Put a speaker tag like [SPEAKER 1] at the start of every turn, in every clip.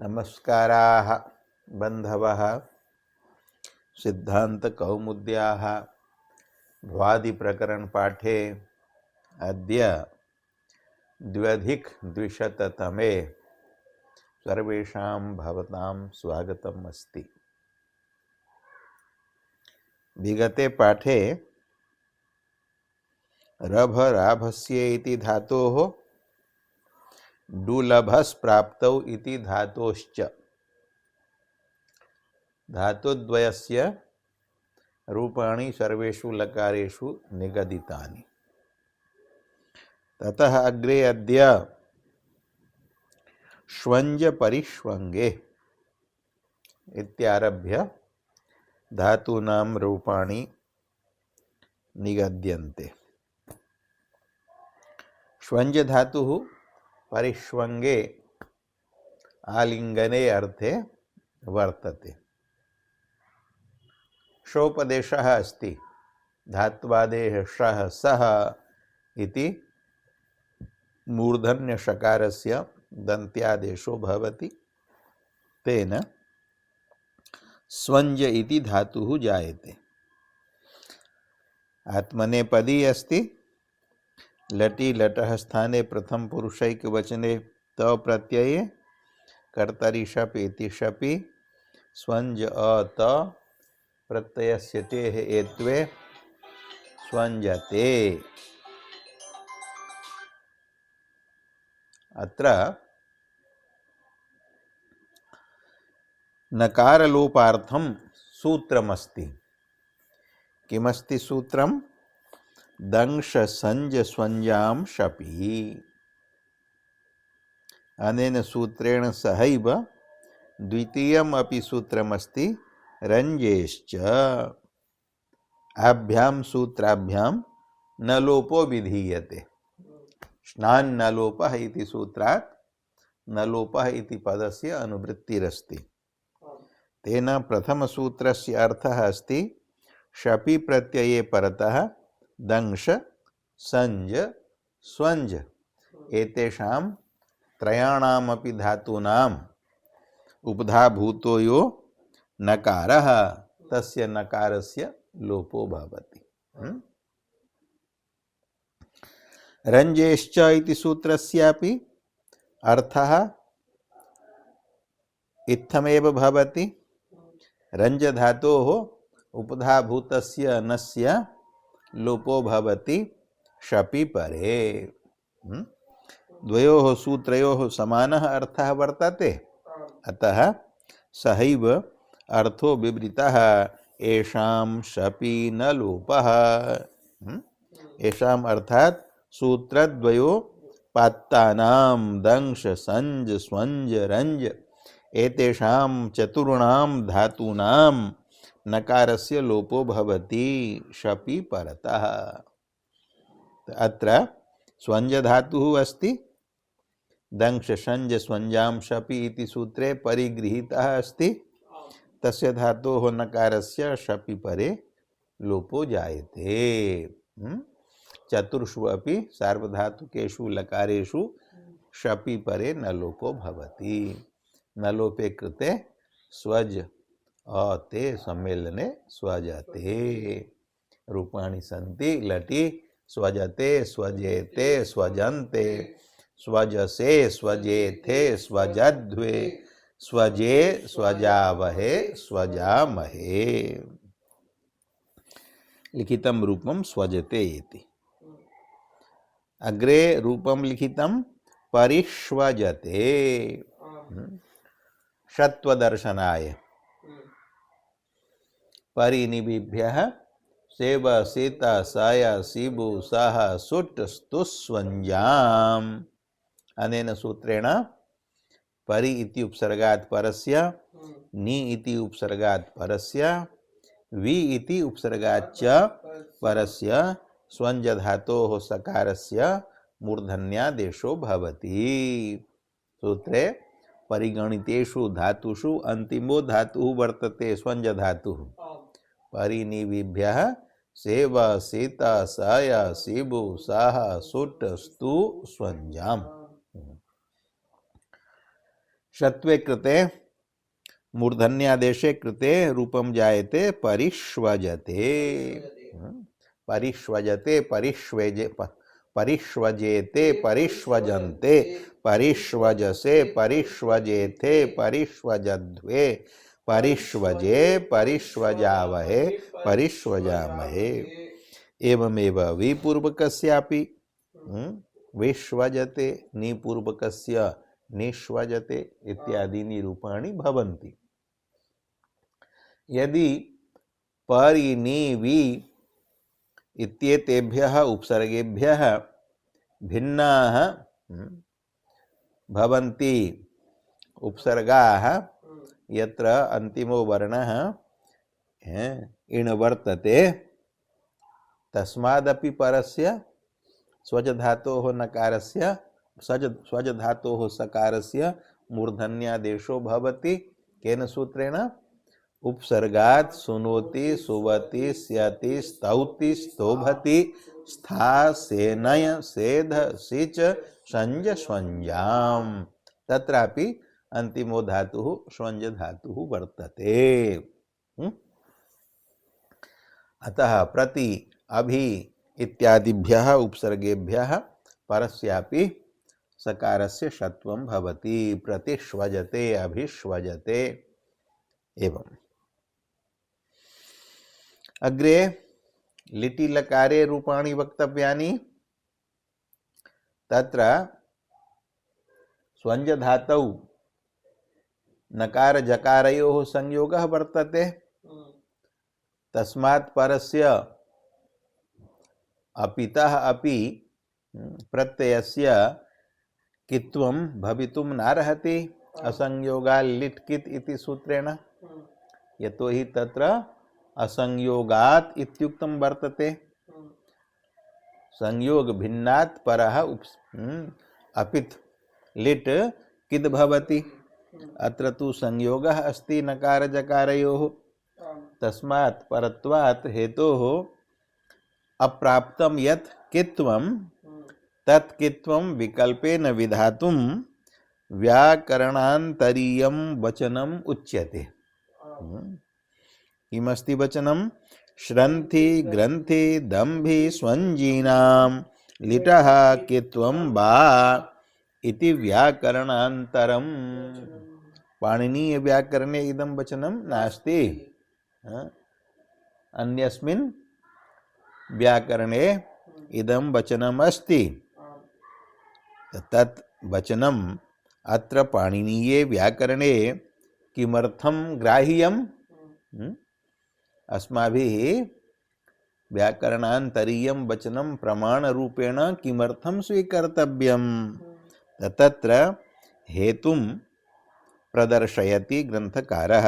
[SPEAKER 1] नमस्काराः बन्धवः सिद्धान्तकौमुद्याः भ्वादिप्रकरणपाठे अद्य द्व्यधिकद्विशततमे सर्वेषां भवतां स्वागतम् अस्ति। विगते पाठे रभराभस्य इति धातोः डुलभस् प्राप्तौ इति धातोश्च धातुद्वयस्य रूपाणि सर्वेषु लकारेषु निगदितानि। ततः अग्रे अद्य श्वञ्ज परिष्वङ्गे इत्यारभ्य धातूनां रूपाणि निगद्यन्ते। श्वञ्ज धातुः परिष्वङ्गे आलिङ्गने अर्थे वर्तते। शोपदेशः अस्ति धात्वादेः शः सः इति मूर्धन्यषकारस्य दन्त्यादेशो भवति। तेन स्वञ्ज इति धातुः जायते। आत्मनेपदी अस्ति। लटि लटः स्थाने प्रथम पुरुषैकवचने त प्रत्यये कर्तरि शप् इति शपि स्वञ्ज अत प्रत्ययस्य तेः एत्वे स्वञ्जते। अत्र नकारलोपार्थं सूत्रमस्ति। किमस्ति सूत्रं? दंश संज स्वञ्जां शपि। अनेन सूत्रेण सहैव द्वितीयम् अपि सूत्रमस्ति रञ्जेश्च। आभ्यां सूत्राभ्यां न लोपो विधीयते। स्नान् न लोपः इति सूत्रात् न लोपः इति पदस्य अनुवृत्तिरस्ति। तेन प्रथमसूत्रस्य अर्थः अस्ति शपि प्रत्यये परतः दंश संज स्वञ्ज एतेषां त्रयाणामपि धातूनाम् उपधाभूतो यो नकारः तस्य नकारस्य लोपो भवति। रञ्जेश्च इति सूत्रस्यापि अर्थः इत्थमेव भवति। रञ्ज धातोः उपधाभूतस्य नस्य लोपो भवति शपि परे। द्वयोः सूत्रयोः समानः अर्थः वर्तते। अतः सहैव अर्थो विवृतः येषां शपि न लोपः। येषाम् अर्थात् सूत्रद्वयो पात्तानां दंश संज स्वञ्ज रञ्ज एतेषां चतुर्णां धातूनां नकारस्य लोपो भवति शपि परतः। अत्र स्वञ्ज धातुः अस्ति। दंश संज स्वञ्जां शपि इति सूत्रे परिगृहीतः अस्ति। तस्य धातोः नकारस्य शपि परे लोपो जायते। चतुर्षु अपि सार्वधातुकेषु लकारेषु शपि परे न लोपो भवति। न लोपे कृते स्वज अते सम्मेलने स्वजते रूपाणि सन्ति। लटि स्वजते स्वजेते स्वजन्ते स्वजसे स्वजेथे स्वजध्वे स्वजे स्वजावहे स्वजामहे। लिखितं रूपं स्वजते इति। अग्रे रूपं लिखितं परिष्वजते षत्वदर्शनाय। परिनिबिभ्यः सेव सीता साया सीबु साह सुट् स्तुस्वञ्जाम्। अनेन सूत्रेण परि इति उपसर्गात् परस्य नि इति उपसर्गात् परस्य वि इति उपसर्गाच्च परस्य स्वञ्ज धातोः सकारस्य मूर्धन्यादेशो भवति। सूत्रे परिगणितेषु धातुषु अन्तिमो धातुः वर्तते स्वञ्ज धातुः। परिनिबिभ्यः सेव सीता साया सीबु साह सुट् स्तु स्वञ्जाम्। षत्वे कृते मूर्धन्यादेशे कृते रूपम जायते परिष्वजते। परिष्वजते परिष्वेजे परिष्वजेते परिष्वजन्ते परिष्वजसे परिष्वजेथे परिष्वजध्वे परिष्वजे परिष्वजावहे परिष्वजामहे। एवमेव विपूर्वकस्यापि विश्वजते निपूर्वकस्य निष्वजते इत्यादीनि रूपाणि भवन्ति। यदि परि नि वि इत्येतेभ्यः उपसर्गेभ्यः भिन्नाः भवन्ति उपसर्गाः यत्र अन्तिमो वर्णः इण् वर्तते तस्मादपि परस्य स्वजधातोः नकारस्य स्वजधातोः सकारस्य मूर्धन्यादेशो भवति। केन सूत्रेण? उपसर्गात् सुनोति सुवति स्यति स्तौति स्तोभति स्था सेनय सेध सिच संज स्वंजाम। तत्रापि अंतिमो धातुः स्वंज धातुः वर्तते। अतः प्रति अभि इत्यादिभ्यः उपसर्गेभ्यः परस्यापि सकारस्य षत्वं भवति। प्रतिष्वजते अभिष्वजते। एवं अग्रे लिटि लकारे रूपाणि वक्तव्यानि। तत्र स्वंज धातौ नकार जकारयोः संयोगः वर्तते। तस्मात् परस्य अपितः अपि प्रत्ययस्य कित्वं भवितुं नार्हति असंयोगात् लिट् कित् इति सूत्रेण। यतो हि तत्र असंयोगात् इत्युक्तं वर्तते। संयोग भिन्नात् परः अपित् लिट् किद् भवति। अत्र तु संयोगः अस्ति नकार जकारयोः। तस्मात् परत्वात् हेतोः अप्राप्तं यत् कित्वं तत् कित्वं विकल्पेन विधातुं व्याकरणान्तरीयं वचनम् उच्यते। किमस्ति वचनं? श्रन्थि ग्रन्थि दम्भि स्वञ्जीनां लिटः कित्वं वा इति व्याकरणान्तरम्। पाणिनीय व्याकरणे इदं वचनं नास्ति। अन्यस्मिन् व्याकरणे इदं वचनम् अस्ति। तत् वचनम् अत्र पाणिनीये व्याकरणे किमर्थं ग्राह्यम्? अस्माभिः व्याकरणान्तरीयं वचनं प्रमाणरूपेण किमर्थं स्वीकर्तव्यं? तत्र हेतुं प्रदर्शयति ग्रन्थकारः।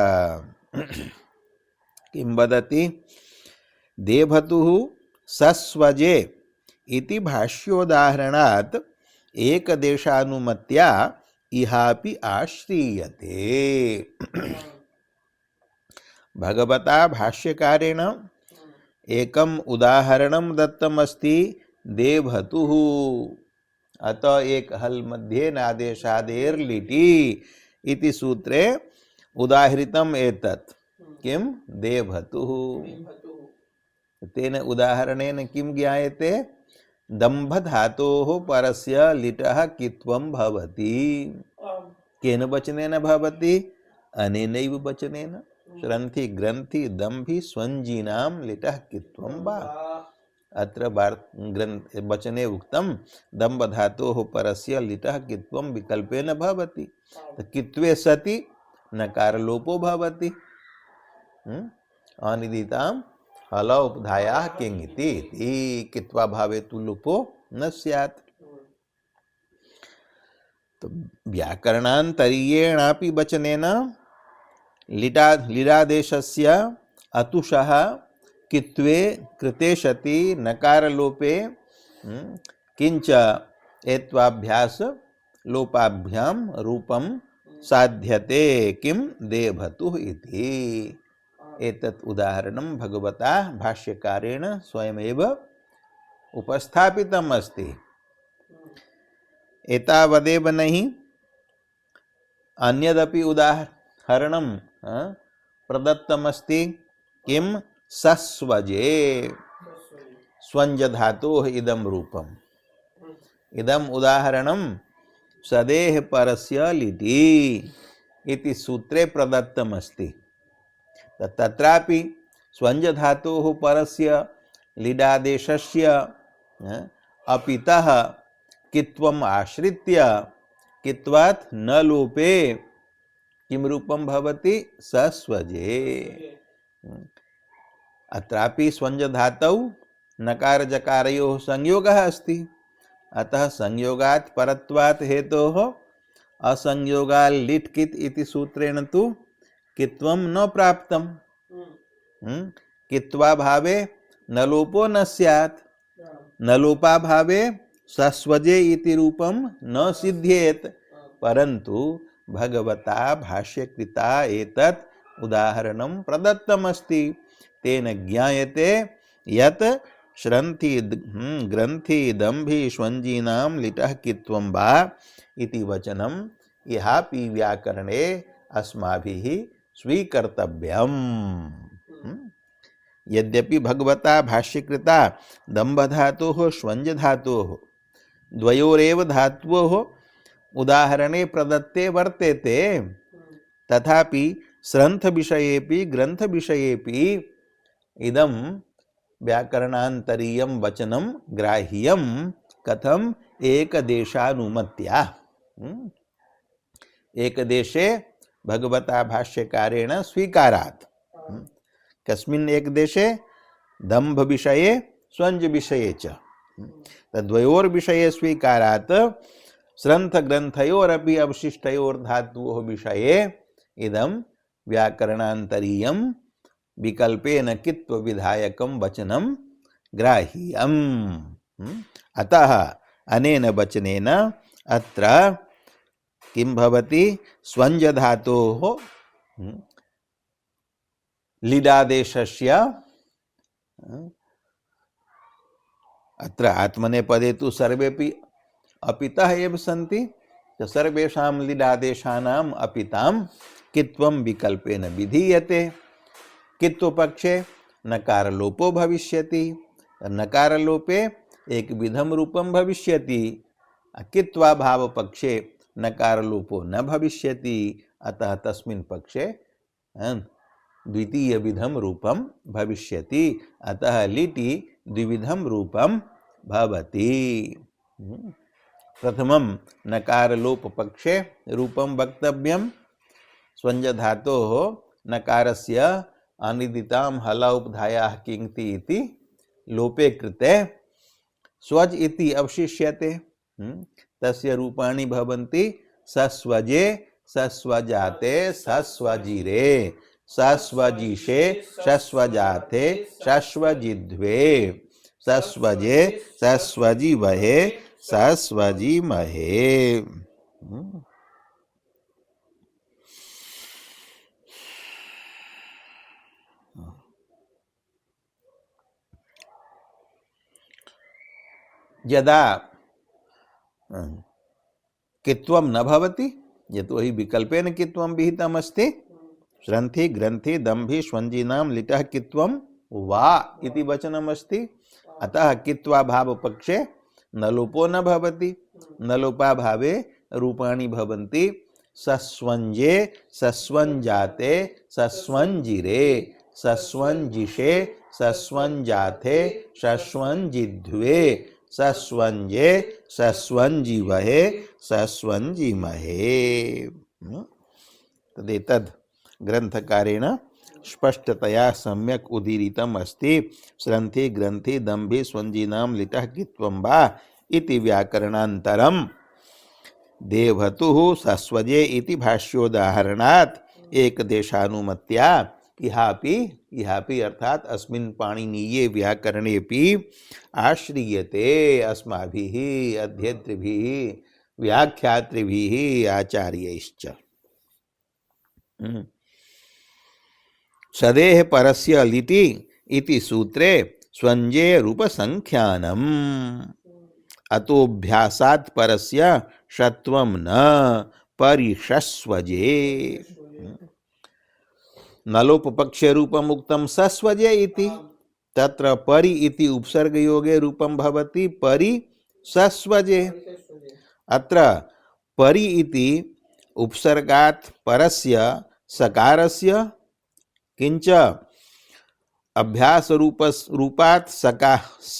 [SPEAKER 1] किं वदति? देवतुः सस्वजे इति भाष्योदाहरणात् एकदेशानुमत्या इहापि आश्रीयते। भगवता भाष्यकारेण एकम् उदाहरणं दत्तमस्ति देवतुः। अतः एक हल मध्ये नादेशादेर लिटि इति सूत्रे उदाहृतम् एतत्। किं? देवतुः। तेन उदाहरणेन किं ज्ञायते? दम्भ धातोः परस्य लिटः कित्वं भवति। केन वचनेन भवति? अनेनैव वचनेन। श्रन्थि ग्रन्थि दम्भि स्वञ्जीनां लिटः कित्वं वा। अत्र वचने उक्तं दम्भ धातोः परस्य लिटः कित्वं विकल्पेन भवति। कित्वे सति नकारलोपो भवति। अनिदितां हलोपधायाः किङिति कित्वा भावे तु लोपो न स्यात्। तो व्याकरणान्तरीयेणापि वचनेन लिडादेशस्य अतुषः कित्वे कृते सति नकारलोपे किंच एत्वाभ्यास लोपाभ्यां रूपं साध्यते। किं? देवतुः इति। एतत् उदाहरणं भगवता भाष्यकारेण स्वयमेव उपस्थापितम् अस्ति। एतावदेव नहीं, अन्यदपि उदाहरणं प्रदत्तमस्ति किं सस्वजे स्वञ्ज धातोः इदं रूपम् इदम् उदाहरणं सदेह परस्य लिटि इति सूत्रे प्रदत्तमस्ति। तत्रापि स्वञ्ज धातोः परस्य लिडादेशस्य अपितः कित्वम् आश्रित्य कित्वात् न लोपे किं रूपं भवति सस्वजे। अत्रापि स्वञ्ज धातौ नकार जकारयोः संयोगः अस्ति, अतः संयोगात् परत्वात् हेतोः असंयोगात् लिट् कित् इति सूत्रेण तु कित्वं न प्राप्तम्। कित्वा भावे न लोपो न स्यात्, न लोपा भावे सस्वजे इति रूपं न सिद्ध्येत्। परन्तु भगवता भाष्यकृता एतत् उदाहरणं प्रदत्तमस्ति, तेन ज्ञायते यत् श्रन्थि ग्रन्थि दम्भि स्वञ्जीनां लिटः कित्वं वा इति वचनं इहापि व्याकरणे अस्माभिः स्वीकर्तव्यम्। यद्यपि भगवता भाष्यकृता दम्भ धातोः स्वञ्ज धातोः द्वयोरेव धात्वोः उदाहरणे प्रदत्ते वर्तेते, तथापि स्रन्थ विषयेपि ग्रन्थ विषयेपि इदं व्याकरणान्तरीयं वचनं ग्राह्यं कथम एकदेशानुमत्या। एकदेशे भगवता भाष्यकारेण स्वीकारात्। कस्मिन् एकदेशे दम्भ विषये स्वञ्ज विषये च तद्वयोर्विषये स्वीकारात् स्रन्थ ग्रन्थयोरपि अवशिष्टयोर्धातुओः विषये इदं व्याकरणान्तरीयं विकल्पेन कित्व विधायकं वचनं ग्राह्यम्। अतः अनेन वचनेन अत्र किं भवति स्वञ्ज धातोः लिडादेशस्य अत्र आत्मनेपदे तु सर्वेपि अपितः एव सन्ति, सर्वेषां लिडादेशानाम् अपितां कित्वं विकल्पेन विधीयते। कित्वपक्षे नकारलोपो भविष्यति, नकारलोपे एक विधम रूपं भविष्यति, कित्वा भाव पक्षे नकारलोपो न भविष्यति, अतः तस्मिन् पक्षे द्वितीय विधम रूपं भविष्यति, अतः लिटि द्विविधम रूपं भवति। प्रथमं नकारलोप पक्षे रूपं वक्तव्यं, स्वञ्ज धातोः नकारस्य अनिदितां हल उपधायाः किङ्ति इति लोपे कृते स्वज इति अवशिष्यते, तस्य रूपाणि भवन्ति सस्वजे सस्वजाते सस्वजिरे सस्वजिषे सस्वजाते सस्वजिध्वे सस्वजे सस्वजिवहे सस्वजिमहे। यदा कित्वं न भवति यतोहि विकल्पेन कित्वं विहितम् अस्ति, श्रन्थि ग्रन्थि दम्भि स्वञ्जीनां लिटः कित्वं वा इति वचनम् अस्ति, अतः कित्वा भाव पक्षे न लोपो न भवति, न लोपा भावे रूपाणि भवन्ति सस्वञ्जे सस्वञ्जाते सस्वञ्जिरे सस्वञ्जिषे सस्वञ्जाते सस्वञ्जिध्वे सस्वञ्जे सस्वञ्जिवहे सस्वञ्जिमहे। तदेतद् ग्रन्थकारेण स्पष्टतया सम्यक् उदीरितम् अस्ति। श्रन्थि ग्रन्थि दम्भि स्वञ्जीनां लिटः कित्वं वा इति व्याकरणान्तरं देवतुः सस्वजे इति भाष्योदाहरणात् एकदेशानुमत्या इहापि अर्थात अस्मिन् पाणिनीये व्याकरणेपि आश्रियते अस्माभिः अध्येतृभिः व्याख्यातृभिः आचार्यैश्च। सदेह परस्य लिटि इति सूत्रे स्वञ्जे रूपसंख्यानम् अतोऽभ्यासात् परस्य षत्वं न परिषस्वजे। नलोपपक्षे रूपम उक्तम सस्वजे इति, तत्र परि इति उपसर्ग योगे रूपम भवति परिसस्वजे। अत्र परि इति उपसर्गात् परस्य सकारस्य किंच अभ्यास रूपात् सका स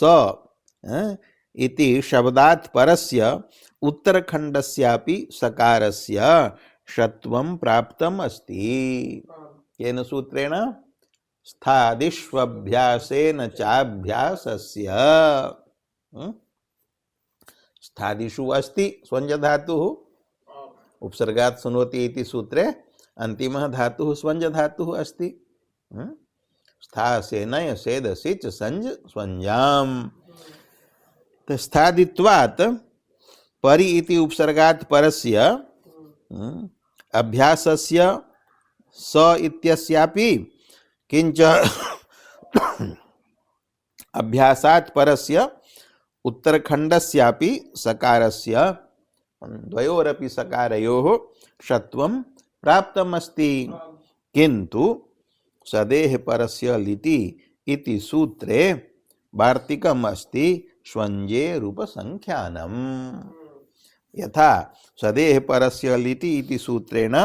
[SPEAKER 1] इति शब्दात् परस्य उत्तरखण्डस्यापि सकारस्य षत्वं प्राप्तम् अस्ति। केन सूत्रेण? स्थादिष्वभ्यासेन चाभ्यासस्य। स्थादिषु अस्ति स्वञ्ज धातुः, उपसर्गात् सुनोति इति सूत्रे अन्तिमः धातुः स्वञ्ज धातुः अस्ति। स्था सेनय सेद सिच संज स्वञ्जाम्। स्थादित्वात् परि इति उपसर्गात् परस्य अभ्यासस्य स इत्यस्यापि किंच अभ्यासात् परस्य उत्तरखण्डस्यापि सकारस्य द्वयोरपि सकारयोः षत्वं प्राप्तम् अस्ति। किन्तु सदेह परस्य लिटि इति सूत्रे वार्तिकम् अस्ति स्वञ्जे रूपसंख्यानम्। यथा सदेह परस्य लिटि इति सूत्रेण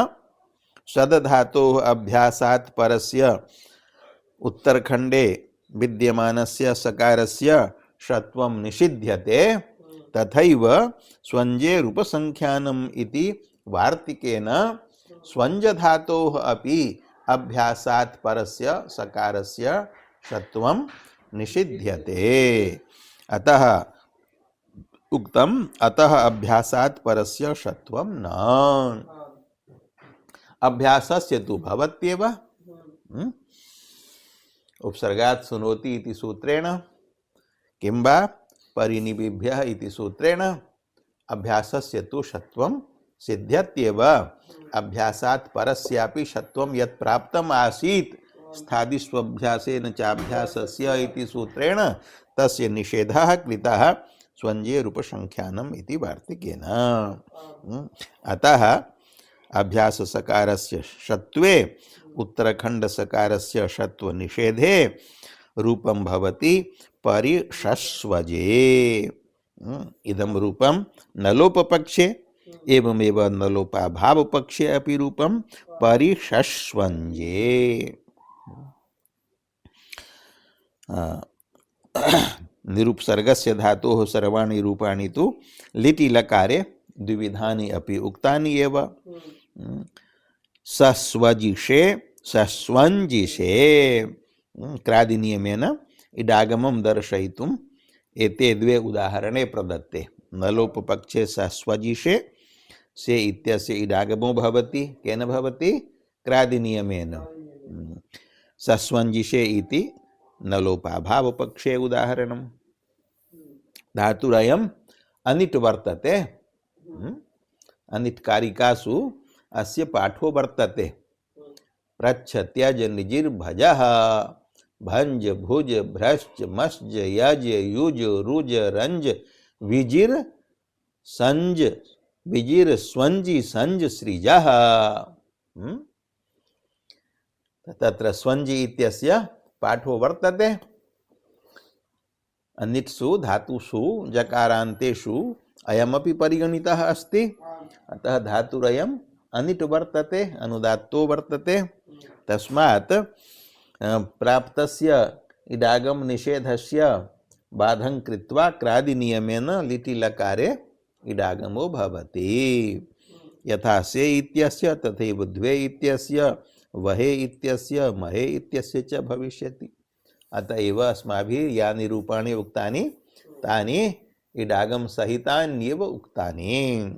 [SPEAKER 1] सदधातोः अभ्यासात् परस्य उत्तरखण्डे विद्यमानस्य सकारस्य षत्वं निषिध्यते, तथैव स्वञ्जे रूपसंख्यानम् इति वार्तिकेन स्वञ्ज धातोः अपि अभ्यासात् परस्य सकारस्य षत्वं निषिध्यते। अतः उक्तम अतः अभ्यासात् परस्य षत्वं न। अभ्यासस्य तु भवत्येव। उपसर्गात् सुनोति इति सूत्रेण किंबा परिनिबिभ्यः इति सूत्रेण अभ्यासस्य तु षत्वं सिद्ध्यत्येव। अभ्यासात् परस्यापि षत्वं यत् प्राप्तम् आसीत् स्थादिष्वभ्यासेन चाभ्यासस्य इति सूत्रेण तस्य निषेधः कृतः स्वञ्जे रूपसंख्यानम् इति वार्तिकेन। अतः अभ्यास सकारस्य षत्वे उत्तरखण्ड सकारस्य षत्व निषेधे रूपं भवति परिषस्वजे। इदं रूपं नलोपपक्षे एवमेव नलोपाभाव पक्षे अपि रूपं परिषस्वञ्जे। निरुपसर्गस्य धातोः सर्वाणि रूपाणि तु लिटि लकारे द्विविधानि अपि उक्तानि एव। सस्वजिषे सस्वञ्जिषे क्रादिनियमेन इडागमं दर्शयितुम् एते द्वे उदाहरणे प्रदत्ते। नलोपपक्षे सस्वजिषे से इत्यस्य इडागमो भवति। केन भवति? क्रादिनियमेन। सस्वञ्जिषे इति नलोपाभाव पक्षे उदाहरणम्। धातुरयम् अनिट् वर्तते। अनिट् कारिकासु अस्य पाठो वर्तते। प्रच्छ त्यज निजिर भजः भंज भुज भ्रश्च मश्च यज युज रुज रंज विजिर संज विजिर स्वंजी संज सृजः। तत्र स्वंजी इत्यस्य पाठो वर्तते। अनिट्सु धातुषु जकारान्तेषु अयमपि परिगणितः अस्ति। अतः धातुरयम् अनिट् वर्तते, अनुदात्तो वर्तते। तस्मात् प्राप्तस्य इडागम निषेधस्य बाधं कृत्वा क्रादिनियमेन लिटि लकारे इडागमो भवति। यथा से इत्यस्य तथैव द्वे इत्यस्य वहे इत्यस्य महे इत्यस्य च भविष्यति। अतएव अस्माभिः यानि रूपाणि उक्तानि तानि इडागम सहितान्येव उक्तानि।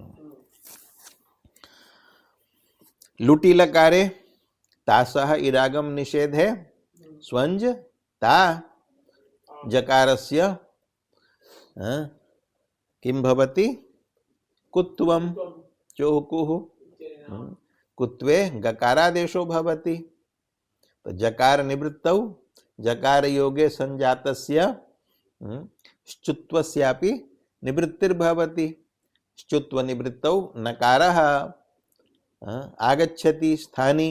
[SPEAKER 1] लुटि लकारे तासः इडागम निषेधे स्वंज ता जकारस्य किं भवति? कुत्वं चोहुकुः। कुत्वे गकारादेशो भवति। तो जकार निवृत्तौ जकार योगे संजातस्य श्चुत्वस्यापि निवृत्तिर्भवति। श्चुत्व निवृत्तौ नकारः आगच्छति स्थानी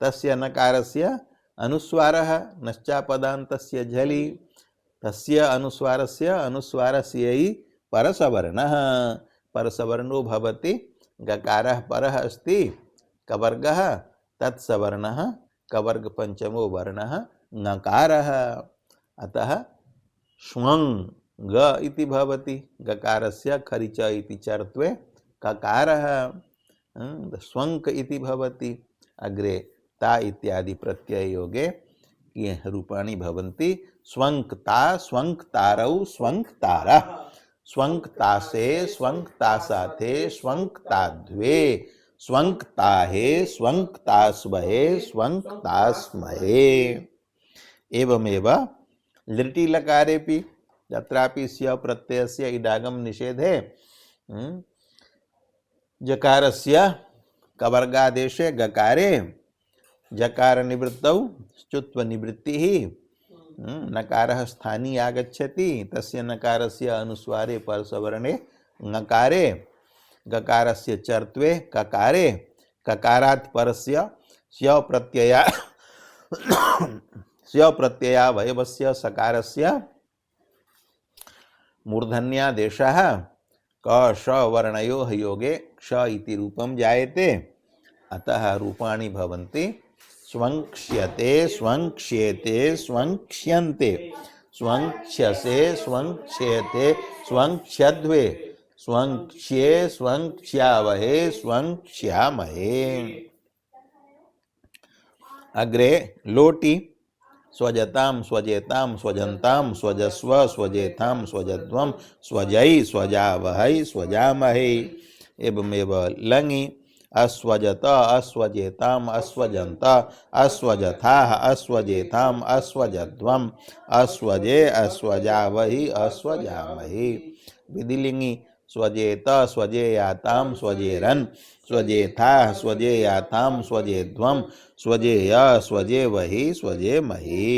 [SPEAKER 1] तस्य नकारस्य अनुस्वारः नश्चापदान्तस्य झलि तस्य अनुस्वारस्य अनुस्वारस्यै परसवर्णः परसवर्णो भवति गकारः परः अस्ति कवर्गः तत्सवर्णः कवर्ग पंचमो वर्णः नकारः अतः श्वं ग इति भवति गकारस्य खरिच इति चर्त्वे ककारः स्वंक इति भवति अग्रे ता इत्यादि प्रत्यय योगे ये रूपाणि भवन्ति स्वंकता स्वंकतारौ स्वंकतारा स्वंकतासे स्वंकतासाथे स्वंकताद्वे स्वंकताहे स्वंकतास्महे स्वंकतास्महे एवमेव लिटि लकारेपि तत्रापि स्य प्रत्ययस्य इडागम निषेधे जकारस्य कवर्गादेशे गकारे जकार निवृत्तौ च्युत्व निवृत्तिः नकारः स्थानी आगच्छति तस्य नकारस्य अनुस्वारे परसवर्णे नकारे गकारस्य चर्त्वे ककारे ककारात् परस्य स्य प्रत्यया स्य प्रत्यया वयवस्य सकारस्य मूर्धन्यादेशः क श वर्णयोः योगे क्ष इति रूपं जायते अतः रूपाणि भवन्ति स्वंक्ष्यते स्वंक्ष्येते स्वंक्ष्यन्ते स्वंक्ष्यसे स्वंक्ष्येते स्वंक्ष्यद्वे स्वंक्ष्ये स्वंक्ष्यावहे स्वंक्ष्यामहे अग्रे लोटि स्वजतां स्वजेतां स्वजन्तां स्वजस्व स्वजेतां स्वजध्वं स्वजै स्वजावहै स्वजामहे एवमेव लङि अस्वजत अस्वजेताम अस्वजन्त अस्वजथाः अस्वजेताम अस्वजध्वम अस्वजे अस्वजावहि अस्वजामहि विधिलिंगि स्वजेत स्वजेयाताम स्वजेरन् स्वजेथाः स्वजेयाताम स्वजेध्वम स्वजेय स्वजेवहि स्वजेमहि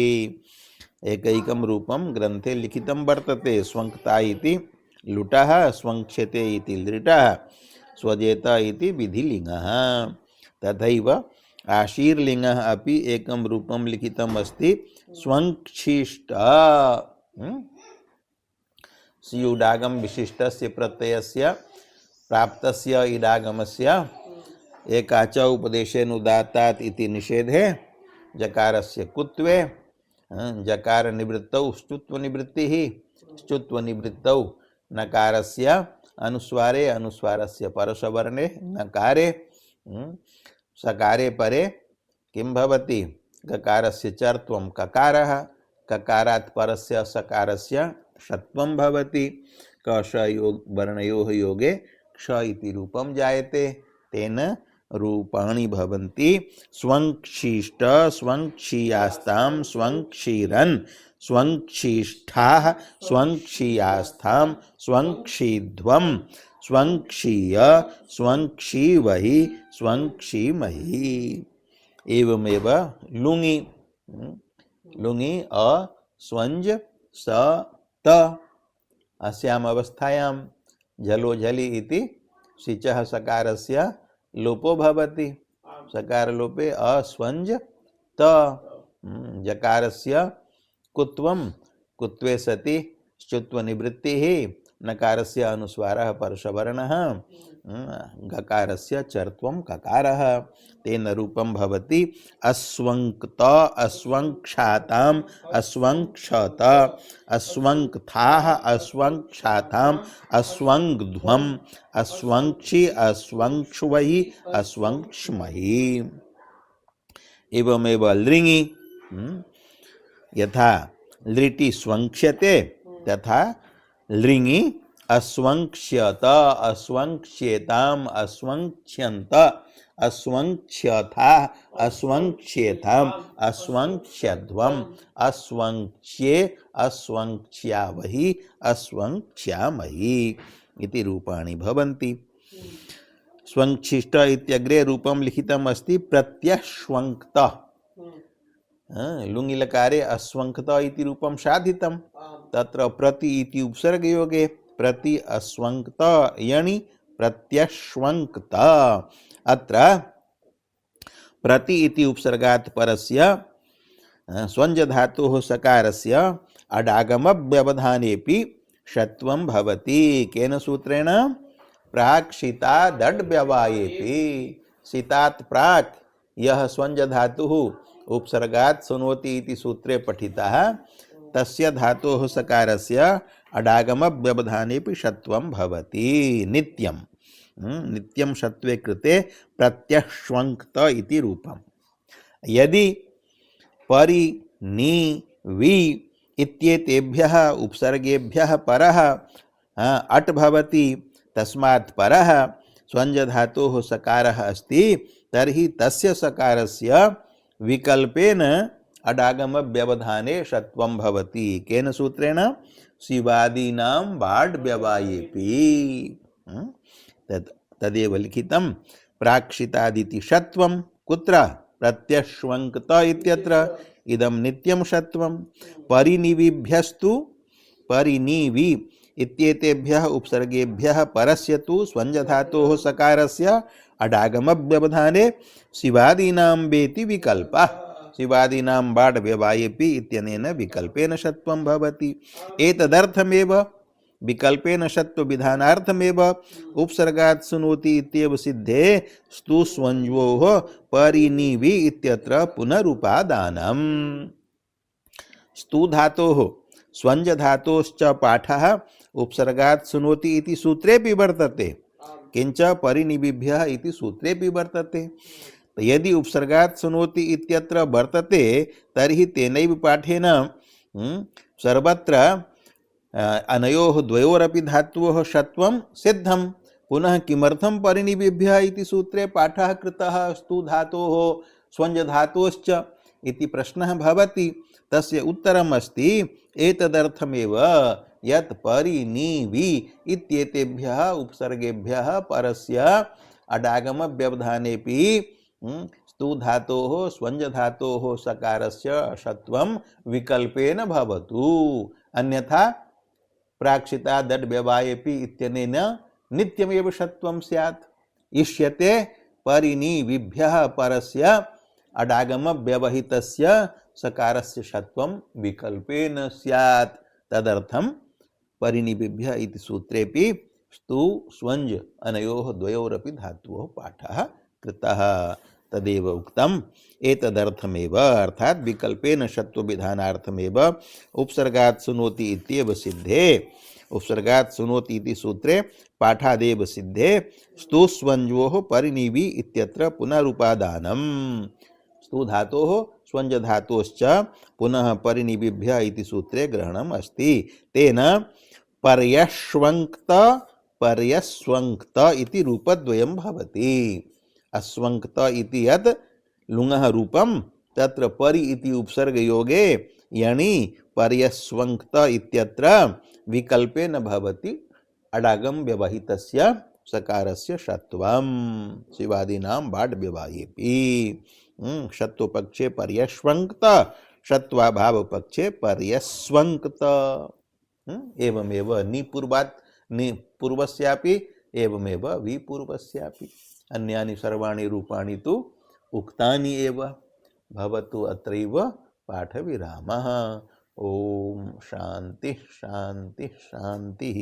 [SPEAKER 1] एकैकं रूपं ग्रन्थे लिखितं वर्तते स्वंक्ता इति लुटः स्वंक्ष्यते इति लृटः स्वजेत इति विधिलिङ्गः तथैव आशीर्लिङ्गः अपि एकं रूपं लिखितम् अस्ति स्वंक्षिष्ट स्युडागम विशिष्टस्य प्रत्ययस्य प्राप्तस्य इडागमस्य एकाच उपदेशेन उदात्तात् इति निषेधे जकारस्य कुत्वे जकार निवृत्तौ स्तुत्व निवृत्तिः स्तुत्व निवृत्तौ नकारस्य अनुस्वारे अनुस्वारस्य परसवर्णे नकारे सकारे परे किं भवति गकारस्य चर्त्वं ककारः ककारात् परस्य सकारस्य षत्वं भवति कष योग वर्णयोः योगे क्ष इति रूपं जायते तेन रूपाणि भवन्ति स्वंक्षिष्ट स्वंक्षीयास्तां स्वंक्षीरन् स्वंक्षिष्ठाः स्वंक्षीयास्थां स्वंक्षीध्वं स्वंक्षीय स्वंक्षीवहि स्वंक्षीमहि एवमेव लुङि लुङि अ स्वंज स त अस्याम् अवस्थायां झलो झलि इति सिचः सकारस्य लोपो भवति सकार लोपे अस्वंज त जकारस्य कुत्वं कुत्वे सति च्युत्व निवृत्तिः नकारस्य अनुस्वारः परसवर्णः गकारस्य चर्त्वं ककारः तेन रूपं भवति अस्वंक्त अस्वंक्षाताम् अस्वंक्षत अस्वंक्थाः अस्वंक्षाताम् अस्वंग्ध्वम् अस्वंक्षि अस्वंक्ष्वहि अस्वंक्ष्महि एवमेव लृङि यथा लृटि स्वंक्ष्यते तथा लृङि अस्वंक्ष्यत अस्वंक्ष्येताम् अस्वंक्ष्यन्त अस्वंक्ष्यथा अस्वंक्ष्येताम् अस्वंक्ष्यध्वम् अस्वंक्ष्ये अस्वंक्ष्यावहि अस्वंक्ष्यामहि इति रूपाणि भवन्ति स्वंक्षिष्ट इत्यग्रे रूपं लिखितम् अस्ति प्रत्यश्वंक्त लुङि लकारे अस्वंक्त इति रूपं साधितं तत्र प्रति इति उपसर्गयोगे प्रति अस्वंक्त यणि प्रत्यश्वङ्क्त। अत्र प्रति इति उपसर्गात् परस्य स्वञ्ज धातोः सकारस्य अडागमव्यवधानेपि षत्वं भवति। केन सूत्रेण? प्राक् शीतादड् व्यवायेपि। शीतात् प्राक् यह स्वञ्ज धातुः उपसर्गात् सुनोति इति सूत्रे पठितः, तस्य धातोः सकारस्य अडागमव्यवधानेपि षत्वं भवति नित्यं। नित्यं षत्वे कृते प्रत्यश्वङ्क्त इति रूपम्। यदि परि नि वि इत्येतेभ्यः उपसर्गेभ्यः परः अट् भवति, तस्मात् परः स्वञ्ज धातोः सकारः अस्ति, तर्हि तस्य सकारस्य विकल्पेन अडागम व्यवधाने षत्वं भवति। केन सूत्रेण? शिवादीनां बाड् व्यवायेपि। तदेव लिखितं प्राक्षितादिति षत्वं। कुत्र? प्रत्यश्वङ्क्त इत्यत्र। इदं नित्यं षत्वं। परिनिविभ्यस्तु परिनिवि इत्येतेभ्यः उपसर्गेभ्यः परस्य तु स्वञ्ज धातोः सकारस्य अडागमव्यवधाने शिवादीनां वेति विकल्पः। शिवादीनां बाड् व्यवायेपि इत्यनेन विकल्पेन षत्वं भवति। एतदर्थमेव विकल्पेन षत्व विधानार्थमेव उपसर्गात् सुनोति इत्येव सिद्धे स्तु स्वञ्जोः परिनिवि इत्यत्र पुनरुपादानम्। स्तु धातोः स्वञ्ज धातोश्च पाठः उपसर्गात् सुनोति इति सूत्रेऽपि वर्तते, किंच परिनिविभ्यः इति सूत्रेऽपि वर्तते। यदि उपसर्गात् सुनोति इत्यत्र वर्तते तर्हि तेनैव पाठेन सर्वत्र अनयोः द्वयोरपि धातुओः षत्वं सिद्धं। पुनः किमर्थं परिनिविभ्यः इति सूत्रे पाठः कृतः स्तु धातोः स्वञ्ज धातोश्च इति प्रश्नः भवति। तस्य उत्तरम् अस्ति एतदर्थमेव यत् परिनिवि इत्येतेभ्यः उपसर्गेभ्यः परस्य अडागम व्यवधानेपि स्तु धातोः स्वञ्ज धातोः सकारस्य षत्वं विकल्पेन भवतु। अन्यथा प्राक्षितादड् व्यवायेपि इत्यनेन नित्यमेव षत्वं स्यात्। इष्यते परिनिविभ्यः परस्य अडागम व्यवहितस्य सकारस्य षत्वं विकल्पेन स्यात्। तदर्थं परिनिविभ्यः इति सूत्रेऽपि स्तु स्वञ्ज अनयोः द्वयोरपि धातुओः पाठः कृतः। तदेव उक्तम् एतदर्थमेव, अर्थात् विकल्पेन षत्व विधानार्थमेव उपसर्गात् सुनोति इत्येव सिद्धे। उपसर्गात् सुनोति इति सूत्रे पाठादेव सिद्धे स्तु स्वञ्जोः परिनिवि इत्यत्र पुनरुपादानम्। स्तु धातोः स्वञ्ज धातोश्च पुनः परिनिविभ्यः इति सूत्रे ग्रहणम् अस्ति। तेन पर्यश्वङ्क्त पर्यस्वङ्क्त इति रूपद्वयं भवति। अस्वङ्क्त इति यत् लुङः रूपं, तत्र परि इति उपसर्गयोगे यणि पर्यस्वङ्क्त इत्यत्र विकल्पेन भवति अडागम व्यवहितस्य सकारस्य षत्वं। शिवादीनां बाड् व्यवायेपि। षत्वपक्षे पर्यश्वङ्क्त, षत्वाभावपक्षे पर्यस्वङ्क्त। एवमेव निपूर्वात् निपूर्वस्यापि एवमेव विपूर्वस्यापि। अन्यानि सर्वाणि रूपाणि तु उक्तानि एव। भवतु अत्रैव पाठविरामः। ओम शान्तिः शान्तिः शान्तिः।